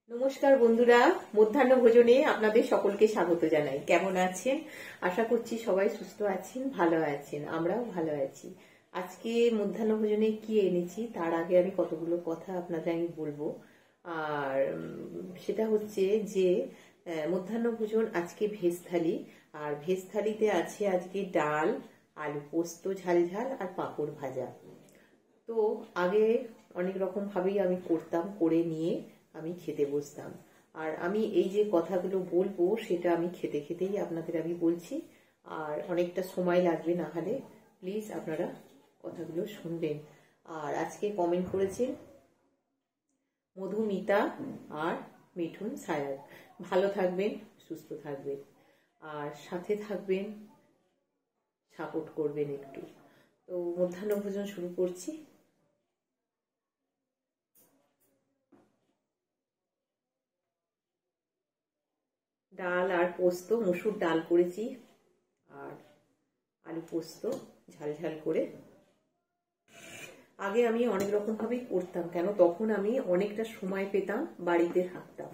নমস্কার বন্ধুরা, মধ্যাহ্ন ভোজনে আপনাদের সকলকে স্বাগত জানাই। কেমন আছেন? আশা করছি সবাই সুস্থ আছেন, ভালো আছেন। আমরাও ভালো আছি। আজকে মধ্যাহ্ন ভোজনে কি এনেছি তার আগে আমি কতগুলো কথা আপনাদের আমি বলবো। আর সেটা হচ্ছে যে মধ্যাহ্ন ভোজন আজকে ভেজ থালি। আর ভেজ থালিতে আছে আজকে ডাল, আলু পোস্ত ঝাল ঝাল আর পাঁপড় ভাজা। তো আগে অনেক রকম ভাবেই আমি করতাম, করে নিয়ে আমি খেতে বসতাম। আর আমি এই যে কথাগুলো বলবো সেটা আমি খেতে খেতেই আপনাদের আমি বলছি। আর অনেকটা সময় লাগবে, না হলে প্লিজ আপনারা কথাগুলো শুনবেন। আর আজকে কমেন্ট করেছেন মধুমিতা আর মিঠুন সায়ার। ভালো থাকবেন, সুস্থ থাকবেন, আর সাথে থাকবেন, সাপোর্ট করবেন একটু। তো মধ্যাহ্ন ভোজন শুরু করছি। ডাল আর পোস্ত, মসুর ডাল করেছি, আর আলু পোস্ত ঝাল ঝাল করে। আগে আমি অনেক রকম ভাবেই করতাম, কেন তখন আমি অনেকটা সময় পেতাম, বাড়িতে থাকতাম।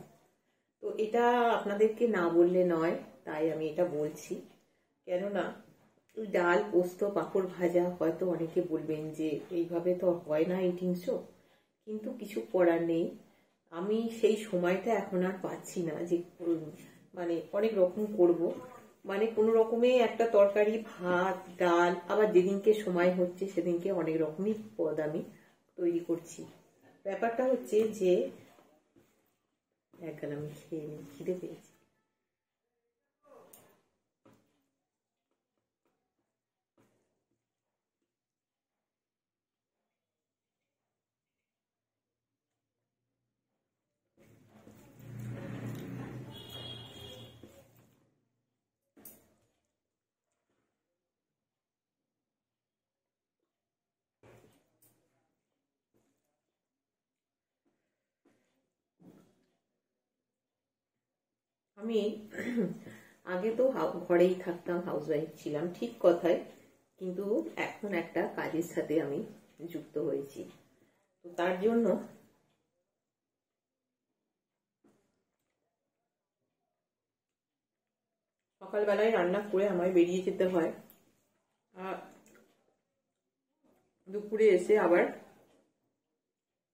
তো এটা আপনাদেরকে না বললে নয়, তাই আমি এটা বলছি। কেননা ডাল পোস্ত পাঁপড় ভাজা হয়তো অনেকে বলবেন যে এইভাবে তো হয় না ইটিং শো, কিন্তু কিছু করার নেই। আমি সেই সময়টা এখন আর পাচ্ছি না যে মানে অনেক রকম করব। মানে কোনো রকমে একটা তরকারি, ভাত, ডাল, আবার যেদিনকে সময় হচ্ছে সেদিনকে অনেক রকমই পদ আমি তৈরি করছি। ব্যাপারটা হচ্ছে যে এক আমি খেয়ে নিই, খিদে পেয়েছি। আমি আগে তো ঘরেই থাকতাম, হাউসওয়াইফ ছিলাম, ঠিক কথাই। কিন্তু এখন একটা কাজের সাথে আমি যুক্ত হয়েছি। তো তার জন্য সকালবেলায় রান্না করে আমায় বেরিয়ে যেতে হয়। আর দুপুরে এসে আবার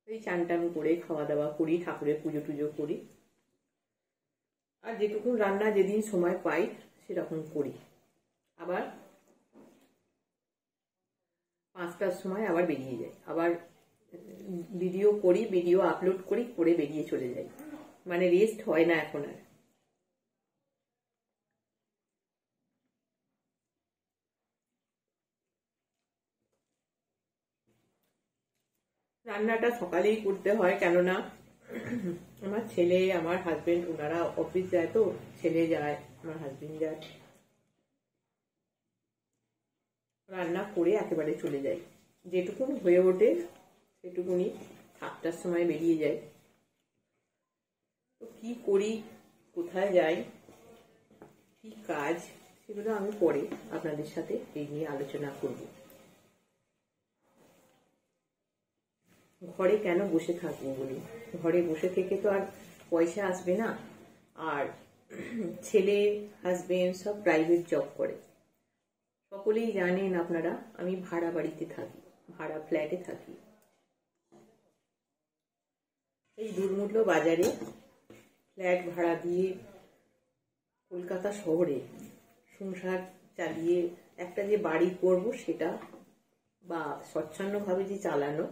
এই চান টান করে খাওয়া দাওয়া করি, ঠাকুরের পুজো টুজো করি। আর যেটুকু রান্না যেদিন সময় পাই সেরকম করি। আবার 5টার সময় আবার বেরিয়ে যাই, আবার ভিডিও করি, ভিডিও আপলোড করি, করে বেরিয়ে চলে যাই। মানে রেস্ট হয় না এখন আর। রান্নাটা সকালেই করতে হয়, কেননা আমার ছেলে, আমার হাজবেন্ড, ওনারা অফিস যায়, তো ছেলে যায়, আমার হাজবেন্ড যায়। রান্না করে একেবারে চলে যাই, যেটুকুন হয়ে ওঠে সেটুকুনি 7টার সময় বেরিয়ে যাই। তো কি করি, কোথায় যাই, কি কাজ, সেগুলো আমি পরে আপনাদের সাথে এই নিয়ে আলোচনা করব। ঘরে কেন বসে থাকবো বলি? ঘরে বসে থেকে তো আর পয়সা আসবে না। আর ছেলে, হাজবেন্ড সব প্রাইভেট জব করে। সকলেই জানেন আপনারা, আমি ভাড়া বাড়িতে থাকি, ভাড়া ফ্ল্যাটে থাকি। এই দুর্মূল্য বাজারে ফ্ল্যাট ভাড়া দিয়ে কলকাতা শহরে সংসার চালিয়ে একটা যে বাড়ি করব সেটা, বা স্বচ্ছন্দভাবে যে চালানো,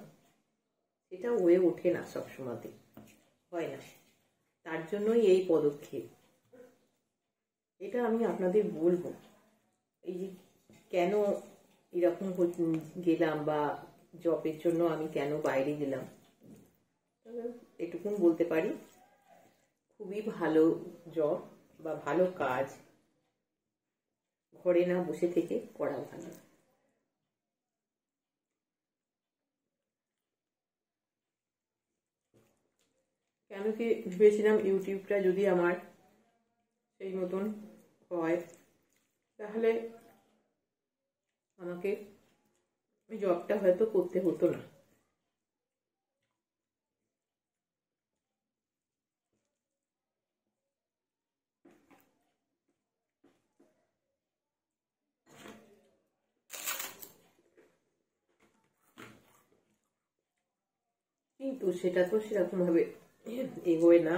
সেটা হয়ে ওঠে না, সবসময়তে হয় না। তার জন্যই এই পদক্ষেপ। এটা আমি আপনাদের বলবো, এই যে কেন এরকম গেলাম, বা জবের জন্য আমি কেন বাইরে গেলাম। এটুকুন বলতে পারি, খুবই ভালো জব বা ভালো কাজ, ঘরে না বসে থেকে করা ভালো। কেন কি ভেবেছিলাম ইউটিউবটা যদি আমার সেই মতন হয়, তাহলে আমাকে জবটা হয়তো করতে হতো না। কিন্তু সেটা তো সেরকম ভাবে এগোয় না।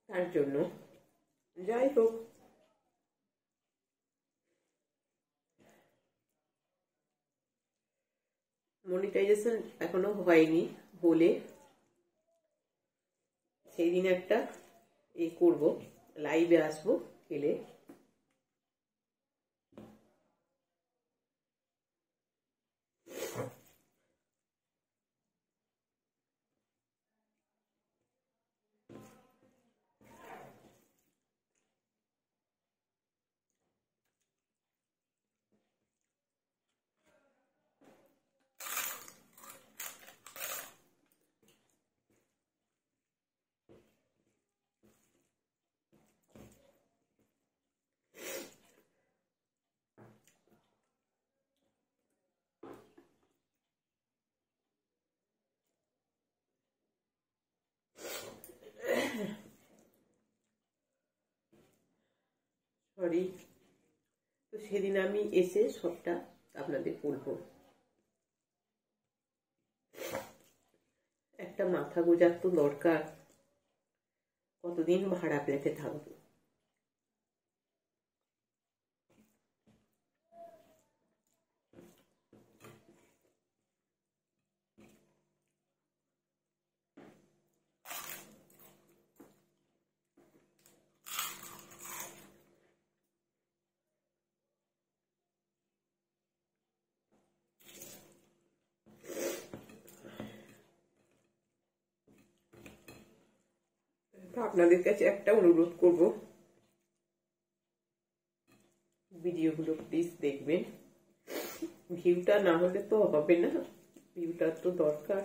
তার জন্য যাই হোক, মনিটাইজেশন এখনো হয়নি বলে সেই দিন একটা করব, লাইভে আসবো খেলে। সরি, তো সেদিন আমি এসে সবটা আপনাদের বলবো। একটা মাথা গোঁজার তো দরকার, কতদিন ভাড়া পেতে থাকবো। আপনাদের কাছে একটা অনুরোধ করব, ভিডিওগুলো প্লিজ দেখবেন। ভিউটা না হলে তো হবে না, ভিউটার তো দরকার।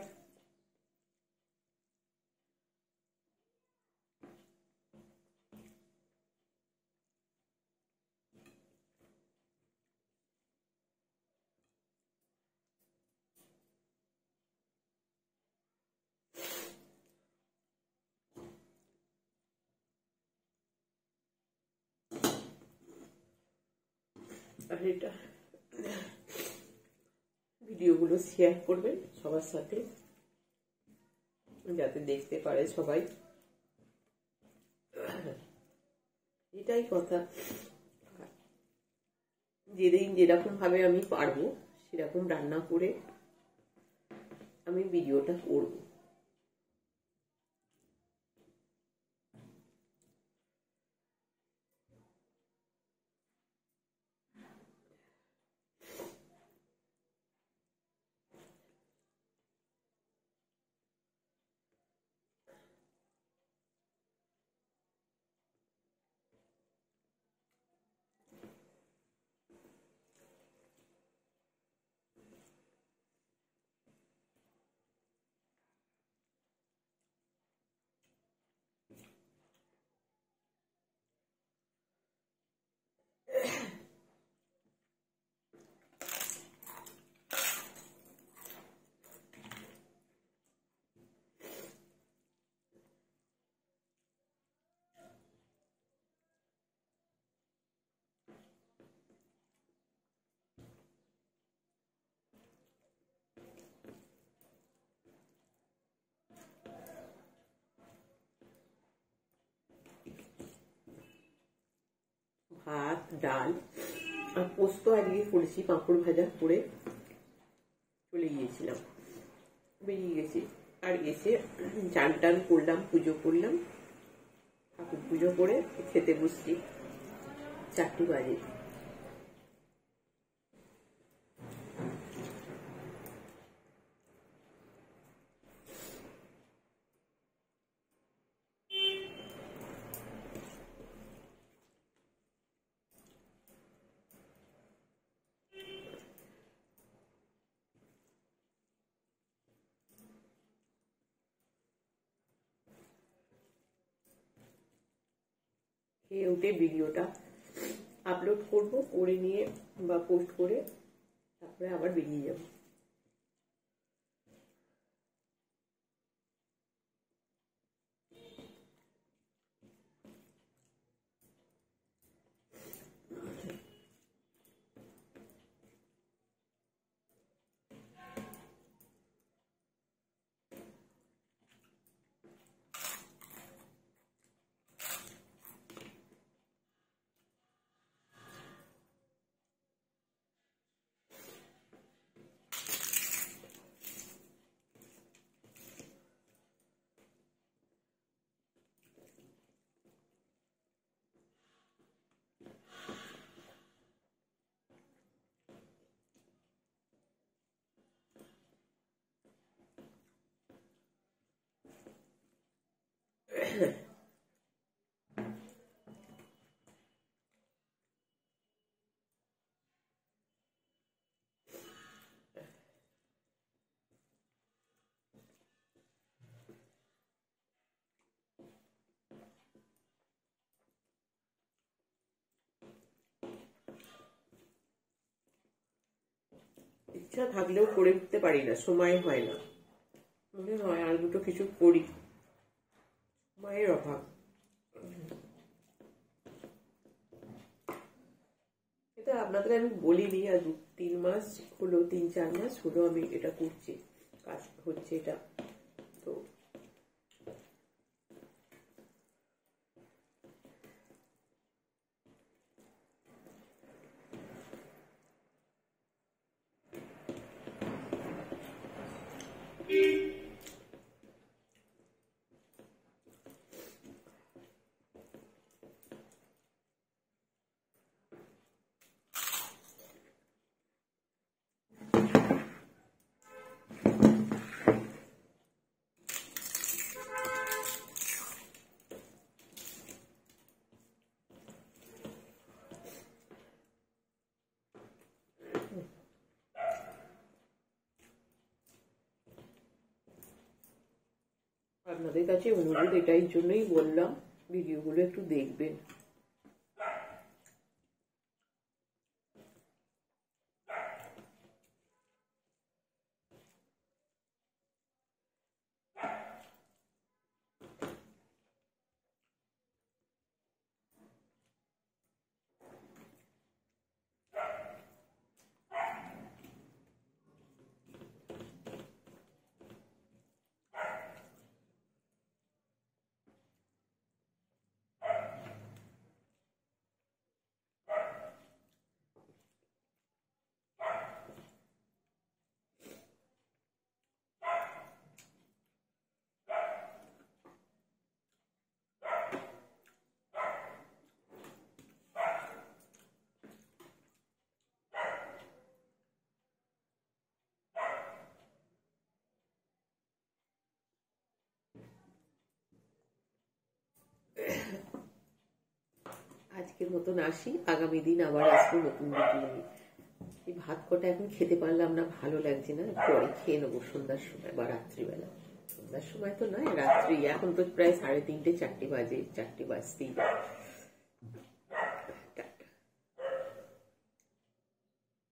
আর এটা ভিডিওগুলো শেয়ার করবেন সবার সাথে, যাতে দেখতে পারে সবাই। এটাই কথা, যেদিন যেরকম ভাবে আমি পারবো সেরকম রান্না করে আমি ভিডিওটা করবো। ভাত, ডাল আর পোস্ত আজকে করেছি, পাঁপড় ভাজা করে চলে গিয়েছিলাম, বেরিয়ে গেছি। আর এসে চান টান করলাম, পুজো করলাম, ঠাকুর পুজো করে খেতে বসছি 4টে বাজে। খেয়ে উঠে ভিডিওটা আপলোড করব, করে নিয়ে বা পোস্ট করে তারপরে আবার বেরিয়ে যাব। ইচ্ছা থাকলেও করে উঠতে পারি না, সময় হয় না। মনে হয় আর দুটো কিছু করি, সময়ের অভাব। এটা আপনাদের আমি বলিনি, আর 2-3 মাস হলো, 3-4 মাস হলো আমি এটা করছি, কাজ হচ্ছে এটা। তো আপনাদের কাছে অনুরোধ এটাই জন্যই বললাম, ভিডিওগুলো একটু দেখবেন। আজকের মতন আসি, আগামী দিন আবার আসবো নতুন ভিডিও নিয়ে। এই ভাত কটা এখন খেতে পারলাম না, ভালো লাগছে না, পরে খেয়ে নেবো সন্ধ্যার সময় বা রাত্রিবেলা। সন্ধ্যার সময় তো নয়, রাত্রি। এখন তো প্রায় 3:30-4 বাজে, 4 বাজতেই যায়।